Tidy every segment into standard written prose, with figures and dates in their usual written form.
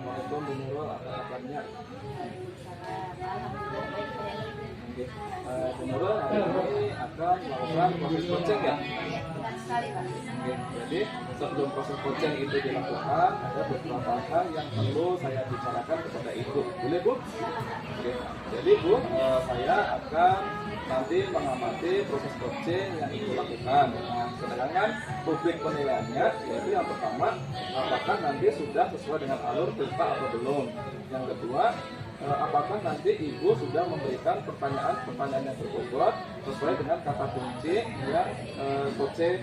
Assalamualaikum Bu Nurul, apa kabarnya? Alhamdulillah baik. Oke, Bu Nurul hari ini akan melakukan proses coaching ya? Benar sekali Pak. Oke, jadi sebelum proses coaching itu dilakukan, ada beberapa hal yang perlu saya bicarakan kepada Ibu. Boleh Bu? Oke, jadi Bu, saya akan nanti mengamati proses coaching yang Ibu lakukan. Nah, sedangkan publik penilaiannya, yaitu yang pertama, apakah nanti sudah sesuai dengan alur cerita atau belum. Yang kedua, apakah nanti Ibu sudah memberikan pertanyaan-pertanyaan yang berbobot sesuai dengan kata kunci yang coaching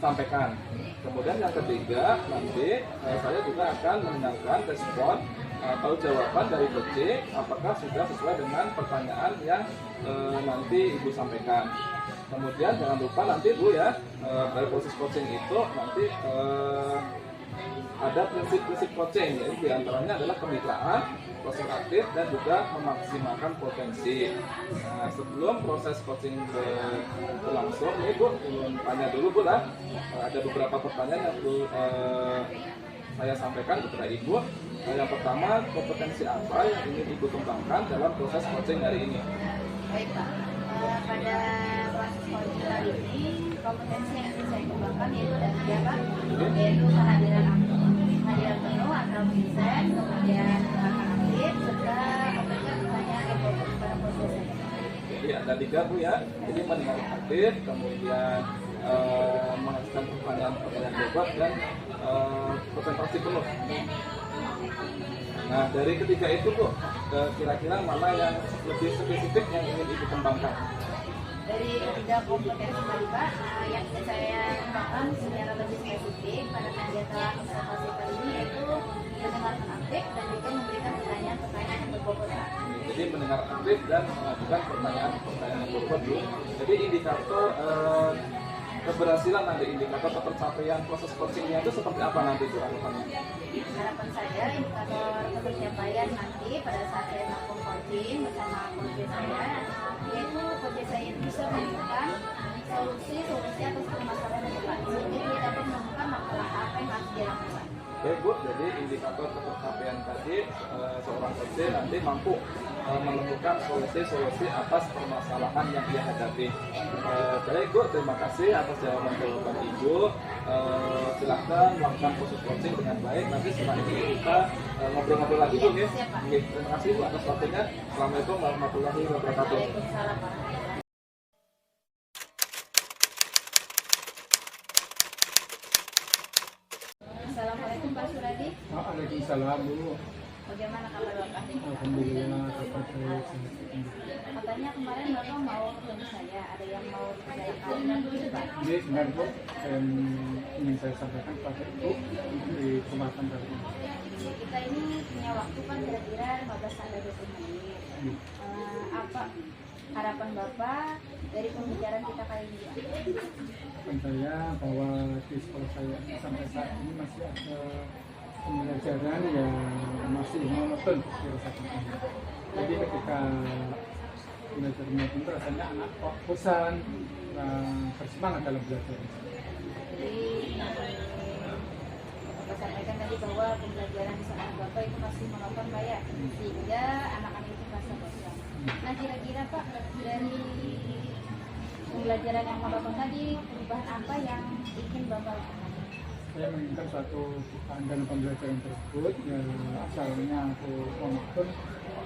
sampaikan. Kemudian yang ketiga, nanti saya juga akan mendengarkan respon atau jawaban dari coaching apakah sudah sesuai dengan pertanyaan yang nanti Ibu sampaikan. Kemudian jangan lupa nanti Bu ya, dari proses coaching itu nanti ada prinsip-prinsip coaching, yaitu diantaranya adalah kemitraan, proses aktif, dan juga memaksimalkan potensi. Nah, sebelum proses coaching berlangsung, ini Bu, tanya dulu Bu lah. Ada beberapa pertanyaan yang perlu saya sampaikan kepada Ibu. Yang pertama, kompetensi apa yang ingin Ibu kembangkan dalam proses coaching hari ini? Baik Pak. Pada proses coaching hari ini, kompetensi yang ingin saya kembangkan yaitu ada 3 Pak, yaitu kehadiran penuh atau present, kemudian gerakan aktif, serta memberikan pertanyaan yang fokus pada prosesnya. Jadi ada 3 Bu ya, jadi mendengar aktif, kemudian mengajukan pertanyaan bebas, dan konsentrasi penuh. Nah, dari ketiga itu Bu, kira-kira mana yang lebih spesifik yang ingin Ibu kembangkan? Dari ketiga kompetensi tadi Pak, yang ingin saya kembangkan secara lebih spesifik pada kegiatan observasi kali ini yaitu mendengarkan aktif dan juga memberikan pertanyaan-pertanyaan yang berbobot Pak. Jadi mendengar aktif dan mengajukan pertanyaan-pertanyaan yang berbobot Bu. Jadi indikator keberhasilan nanti, indikator ketercapaian proses coachingnya itu seperti apa nanti Bu harapannya? Harapan saya indikator ketercapaian nanti pada saat saya melakukan coaching bersama coach saya, yaitu coach saya itu bisa menemukan solusi atas permasalahan yang Pak. Jadi dia dapat menemukan masalah apa yang harus dilakukan. Baik Bu, jadi indikator ketercapaian tadi seorang coach nanti mampu menemukan solusi-solusi atas permasalahan yang dia hadapi. Baik Bu, terima kasih atas jawaban-jawaban Ibu. Silahkan melakukan proses coaching dengan baik. Nanti setelah ini kita ngobrol-ngobrol lagi Bu ya. Terima kasih Bu atas waktunya. Assalamualaikum warahmatullahi wabarakatuh. Waalaikumsalam warahmatullahi. Assalamualaikum Pak Suradi. Waalaikumsalam Bu. Bagaimana kabar Bapak? Alhamdulillah kabar baik. Katanya kemarin Bapak mau ketemu saya, ada yang mau dibicarakan dan begitu Pak. Jadi sebenarnya Bu, yang ingin saya sampaikan kepada Ibu di kesempatan kali ini. Kita ini punya waktu kan kira-kira 15 sampai 20 menit. Apa harapan Bapak dari pembicaraan kita kali ini Pak? Harapan saya bahwa di sekolah saya sampai saat ini masih ada pembelajaran yang masih monoton dirasakan. Jadi ketika belajar monoton itu rasanya anak kok bosan, bersemangat dalam belajar. Jadi Bapak sampaikan tadi bahwa pembelajaran di sana Bapak itu masih monoton Pak ya, sehingga anak-anak itu merasa bosan. Nah kira-kira Pak, dari pembelajaran yang monoton tadi, perubahan apa yang ingin Bapak lakukan? Saya menginginkan suatu perubahan dalam pembelajaran tersebut yang asalnya aku monoton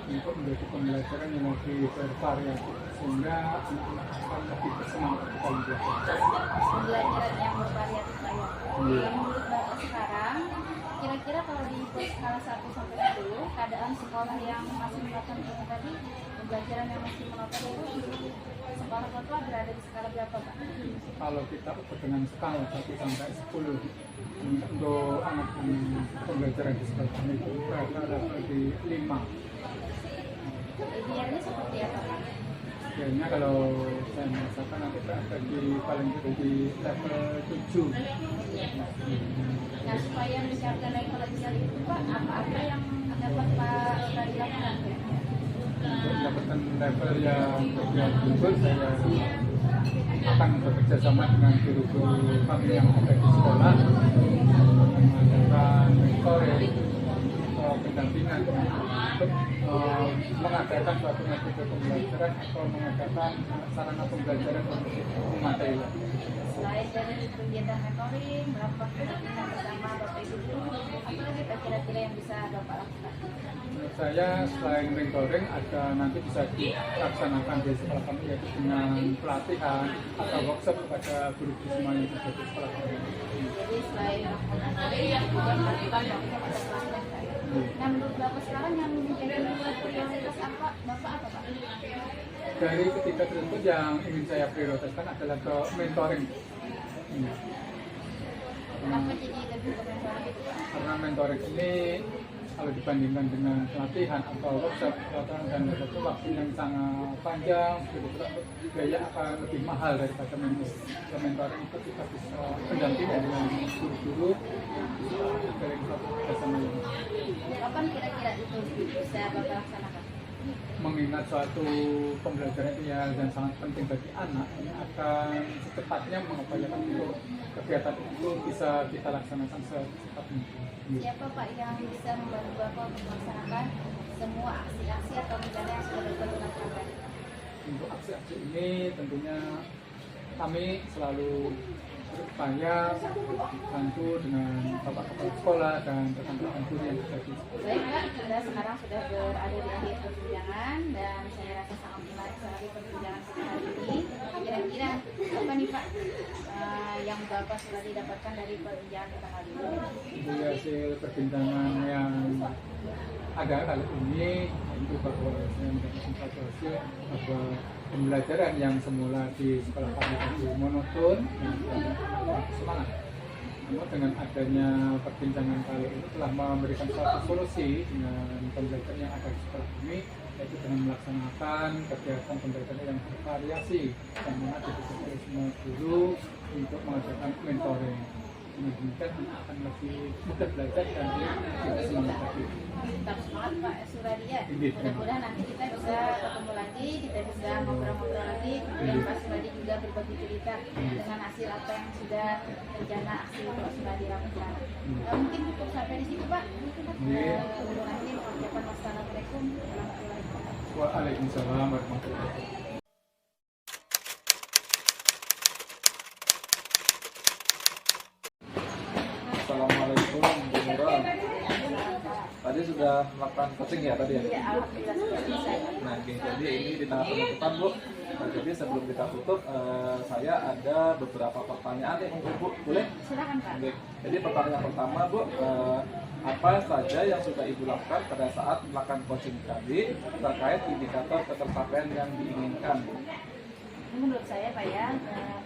untuk menjadi pembelajaran yang lebih bervariasi sehingga anak-anak akan lebih bersemangat dalam belajar. Pembelajaran yang bervariatif Pak ya. Menurut Bapak sekarang, kira-kira kalau di skala 1 sampai 10, keadaan sekolah yang masih monoton itu tadi, pembelajaran yang masih monoton itu sekolah Bapak berada di skala berapa Pak? Kalau kita ukur dengan skala 1 sampai 10 untuk anak pembelajaran di sekolah kami itu berada di 5. Idealnya seperti apa Pak? Idealnya kalau saya merasakan nanti berada di paling tidak di level 7. Nah supaya mencapai level itu Pak, apa yang dapat Pak lakukan? Untuk mendapatkan level yang unggul, saya akan bekerja sama dengan guru-guru kami yang ada di sekolah, mengadakan mentoring untuk mengadakan suatu metode pembelajaran atau mengadakan sarana pembelajaran untuk materi. Selain dari kegiatan mentoring, melakukan pendampingan bersama Bapak Ibu guru, apa lagi Pak kira-kira yang bisa Bapak lakukan? Menurut saya selain mentoring ada nanti bisa dilaksanakan di sekolah kami yaitu dengan pelatihan atau workshop kepada guru-guru semua yang ada di sekolah kami. Jadi selain mentoring, juga melakukan workshop atau pelatihan Pak. Nah menurut Bapak sekarang yang menjadi prioritas apa Bapak apa Pak? Dari ketiga tersebut yang ingin saya prioritaskan adalah ke mentoring. Kenapa jadi lebih ke mentoring itu Pak? Karena mentoring ini kalau dibandingkan dengan pelatihan atau workshop dan itu waktu yang sangat panjang, biaya akan lebih mahal daripada mentoring. Mentoring itu kita bisa pendampingan dengan guru-guru dari satu bersama yang Kapan kira-kira itu bisa Bapak laksanakan? mengingat suatu pembelajaran itu ya dan sangat penting bagi anak, ini akan secepatnya mengupayakan untuk kegiatan itu bisa kita laksanakan secepat mungkin. Siapa Pak yang bisa membantu Bapak untuk melaksanakan semua aksi-aksi atau rencana yang sudah Bapak lakukan? Untuk aksi-aksi ini tentunya kami selalu berupaya bantu dengan bapak kepala sekolah dan rekan-rekan guru yang ada di sekolah. Baik Pak, kita sekarang sudah berada di akhir perbincangan dan saya rasa sangat menarik sekali perbincangan kita hari ini. Kira-kira apa nih Pak yang Bapak sudah didapatkan dari perbincangan kita kali ini? Dari hasil perbincangan yang ada kali ini itu bahwa saya mendapatkan satu hasil bahwa pembelajaran yang semula di sekolah kami itu monoton dan semangat. Namun dengan adanya perbincangan kali ini telah memberikan suatu solusi dengan pembelajaran yang ada di sekolah kami, yaitu dengan melaksanakan kegiatan pembelajaran yang bervariasi yang mana didukung oleh semua guru untuk mengadakan mentoring. Mungkin akan lebih mudah belajar dan juga semangat lagi. Tetap semangat Pak Suradia. Mudah-mudahan nanti kita bisa ketemu lagi, kita bisa ngobrol-ngobrol lagi. Kemudian Pak Suradi juga berbagi cerita dengan hasil apa yang sudah rencana aksi Pak Suradi lakukan. Mungkin cukup sampai di situ Pak. Nanti ucapan wassalamualaikum warahmatullahi wabarakatuh. Waalaikumsalam warahmatullahi wabarakatuh. Assalamualaikum Bu Nurul. Tadi sudah melakukan coaching ya tadi ya? Iya, alhamdulillah sudah selesai. Nah, oke. Jadi ini di tahap penutupan Bu. Nah, jadi sebelum kita tutup, saya ada beberapa pertanyaan nih untuk Bu. Boleh? Silakan Pak. Oke. Jadi pertanyaan pertama Bu, apa saja yang sudah Ibu lakukan pada saat melakukan coaching tadi terkait indikator ketercapaian yang diinginkan? Menurut saya Pak ya,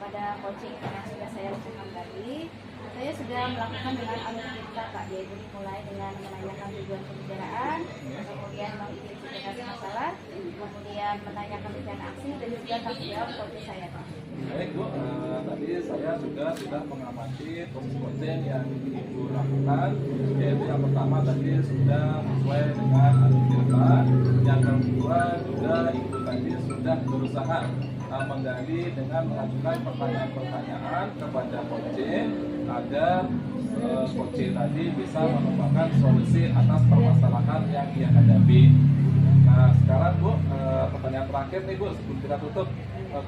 pada coaching yang sudah saya lakukan tadi, saya sudah melakukan dengan alur cerita Pak, yaitu dimulai dengan menanyakan tujuan pembicaraan, kemudian mengidentifikasi masalah, kemudian menanyakan rencana aksi dan juga tanggung jawab coaching saya Pak. Baik Bu, tadi saya juga sudah mengamati coaching yang Ibu lakukan, yaitu yang pertama tadi sudah sesuai dengan alur cerita, yang kedua juga Ibu tadi sudah berusaha menggali dengan mengajukan pertanyaan-pertanyaan kepada coaching agar coaching tadi bisa menemukan solusi atas permasalahan yang ia hadapi. Nah sekarang Bu, pertanyaan terakhir nih Bu sebelum kita tutup,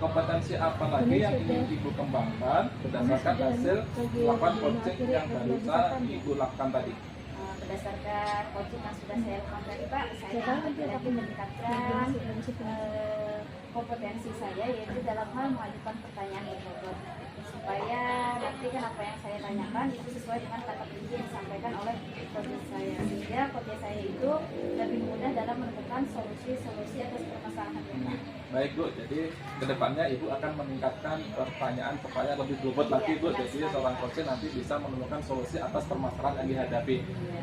kompetensi apa lagi yang ingin Ibu kembangkan berdasarkan hasil melakukan coaching yang barusan Ibu lakukan tadi? Berdasarkan coaching yang sudah saya lakukan tadi Pak, saya akan lebih meningkatkan kompetensi saya yaitu dalam hal mengajukan pertanyaan yang bobot supaya nanti kan apa yang saya tanyakan itu sesuai dengan kata kunci yang disampaikan oleh coaching saya, sehingga coaching saya itu lebih mudah dalam menemukan solusi-solusi atas permasalahan kita. Baik Bu, jadi kedepannya Ibu akan meningkatkan pertanyaan lebih bobot lagi Bu, jadi seorang coaching nanti bisa menemukan solusi atas permasalahan yang dihadapi.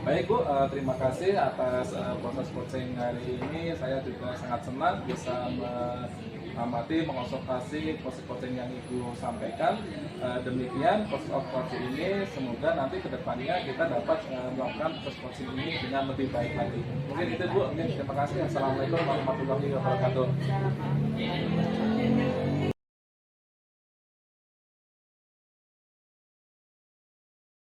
Baik Bu, terima kasih atas proses coaching hari ini. Saya juga sangat senang bisa mengamati, mengonsultasi proses coaching yang Ibu sampaikan. Demikian proses coaching ini, semoga nanti kedepannya kita dapat melakukan proses coaching ini dengan lebih baik lagi. Mungkin itu Bu, terima kasih. Assalamualaikum warahmatullahi wabarakatuh. Assalamualaikum.